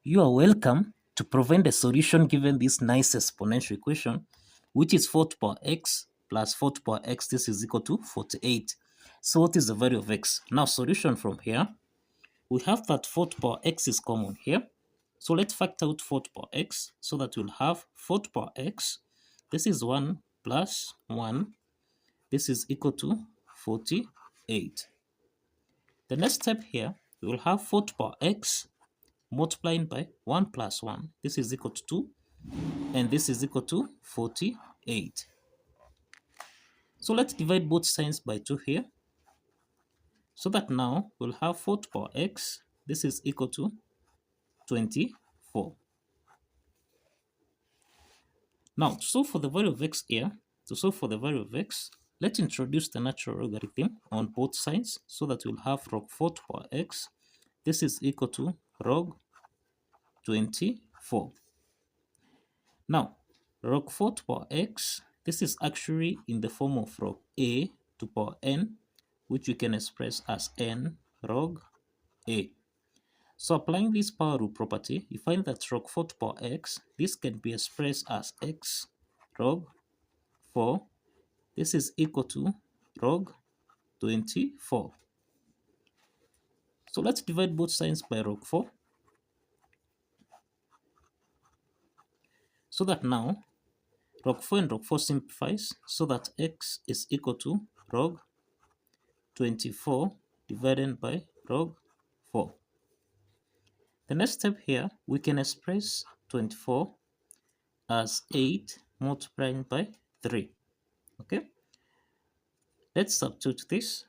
You are welcome to provide a solution given this nice exponential equation, which is 4 to power x plus 4 to power x. This is equal to 48. So what is the value of x? Now solution from here, we have that 4 to power x is common here. So let's factor out 4 to power x so that we'll have 4 to power x. This is 1 plus 1. This is equal to 48. The next step here, we will have 4 to power x multiplying by 1 plus 1. This is equal to 2, and this is equal to 48. So let's divide both signs by 2 here, so that now we'll have 4 to power x. This is equal to 24. Now, to solve for the value of x here, let's introduce the natural logarithm on both sides, so that we'll have log 4 to power x. This is equal to log 24. Now, log 4 to power x, this is actually in the form of log a to power n, which we can express as n log a. So applying this power rule property, you find that log 4 to power x, this can be expressed as x log 4. This is equal to log 24. So let's divide both sides by log 4. So that now log 4 and log 4 simplifies, so that x is equal to log 24 divided by log 4. The next step here, we can express 24 as 8 multiplied by 3. Okay? Let's substitute this.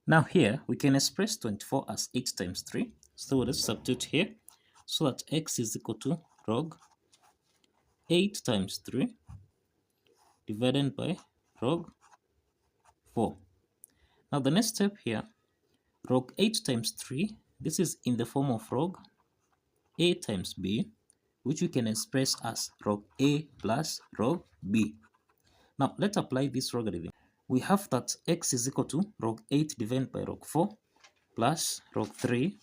Now here, we can express 24 as 8 times 3. So let's substitute here, so that x is equal to log 8 times 3 divided by log 4. Now the next step here, log 8 times 3, this is in the form of log a times b, which we can express as log a plus log b. Now let's apply this logarithm. We have that x is equal to log 8 divided by log 4 plus log 3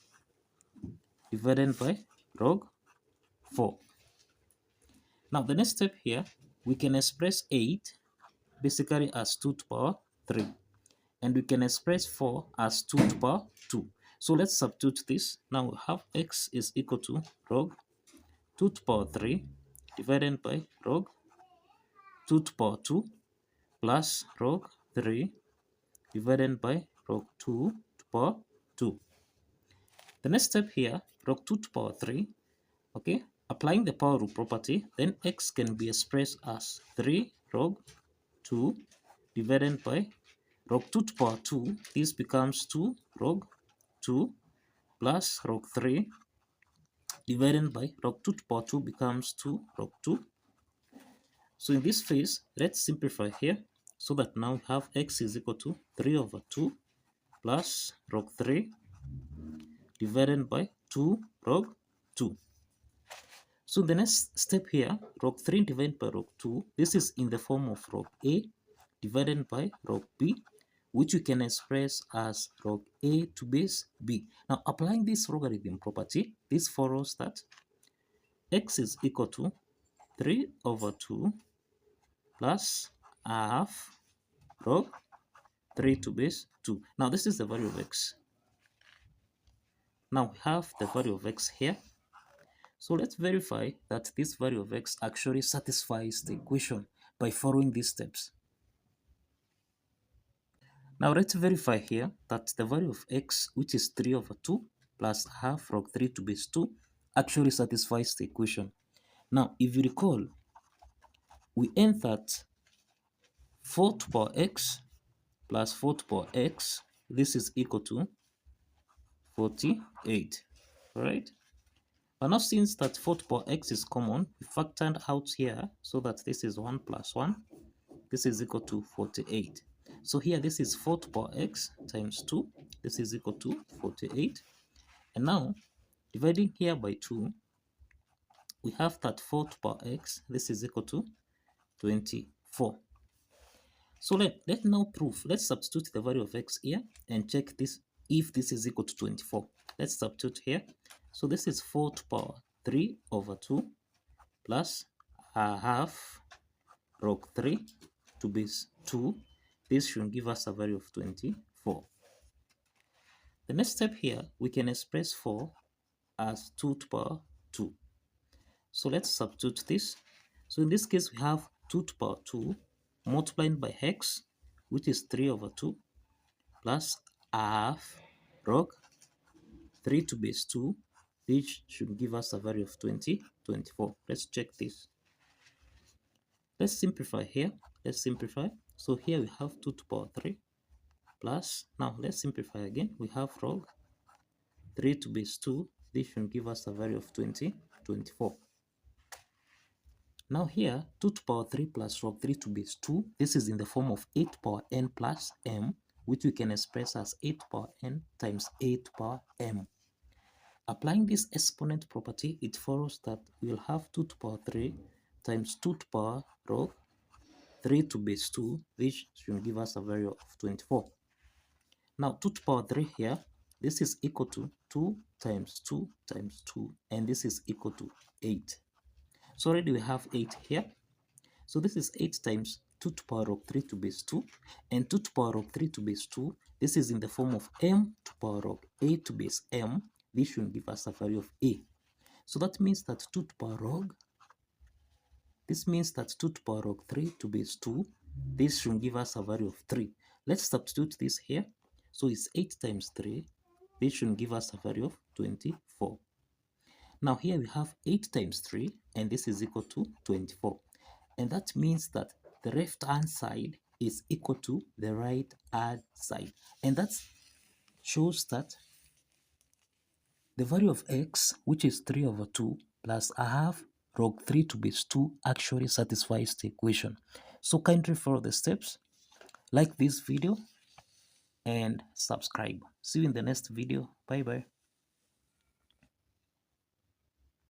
divided by log 4. Now the next step here, we can express 8 basically as 2 to power 3. And we can express 4 as 2 to power 2. So let's substitute this. Now we have x is equal to log 2 to power 3 divided by log 2 to power 2 plus log 3 divided by log 2 to power 2. The next step here, log 2 to power 3, okay, applying the power rule property, then x can be expressed as 3 log 2 divided by log 2 to power 2. This becomes 2 log 2 plus log 3 divided by log 2 to power 2 becomes 2 log 2. So in this phase, let's simplify here, so that now we have x is equal to 3 over 2 plus log 3 divided by 2 log 2. So the next step here, log 3 divided by log 2, this is in the form of log a divided by log b, which we can express as log a to base b. Now applying this logarithm property, this follows that x is equal to 3 over 2 plus half log 3 to base 2. Now this is the value of x. Now we have the value of x here. So let's verify that this value of x actually satisfies the equation by following these steps. Now let's verify here that the value of x, which is 3 over 2 plus half log 3 to base 2, actually satisfies the equation. Now, if you recall, we end that 4 to power x plus 4 to power x, this is equal to 48, right? But now since that 4 to power x is common, we factored out here, so that this is 1 plus 1, this is equal to 48. So here this is 4 to power x times 2, this is equal to 48. And now, dividing here by 2, we have that 4 to power x, this is equal to 24. So let's now prove. Let's substitute the value of x here and check this if this is equal to 24. Let's substitute here. So this is 4 to power 3 over 2 plus a half log 3 to base 2. This should give us a value of 24. The next step here, we can express 4 as 2 to power 2. So let's substitute this. So in this case, we have 2 to power 2 multiplied by x, which is 3 over 2, plus a half log 3 to base 2, which should give us a value of 24. Let's check this. Let's simplify here. Let's simplify. So here we have 2 to power 3 plus, now let's simplify again. We have log 3 to base 2. This should give us a value of 24. Now here, 2 to power 3 plus log 3 to base 2. This is in the form of 8 to power n plus m, which we can express as 8 to power n times 8 to power m. Applying this exponent property, it follows that we'll have 2 to power 3 times 2 to power log 3 to base 2, which should give us a value of 24. Now 2 to power 3 here, this is equal to 2 times 2 times 2, and this is equal to 8. So already we have 8 here. So this is 8 times 2 to power log 3 to base 2, and 2 to power log 3 to base 2, this is in the form of m to power log a to base m. This should give us a value of a. So that means that 2 to power log, this means that 2 to power log 3 to base 2, this should give us a value of 3. Let's substitute this here. So it's 8 times 3. This should give us a value of 24. Now here we have 8 times 3, and this is equal to 24. And that means that the left-hand side is equal to the right-hand side. And that shows that the value of x, which is 3 over 2, plus a half log 3 to base 2, actually satisfies the equation. So kindly follow the steps, like this video, and subscribe. See you in the next video. Bye bye.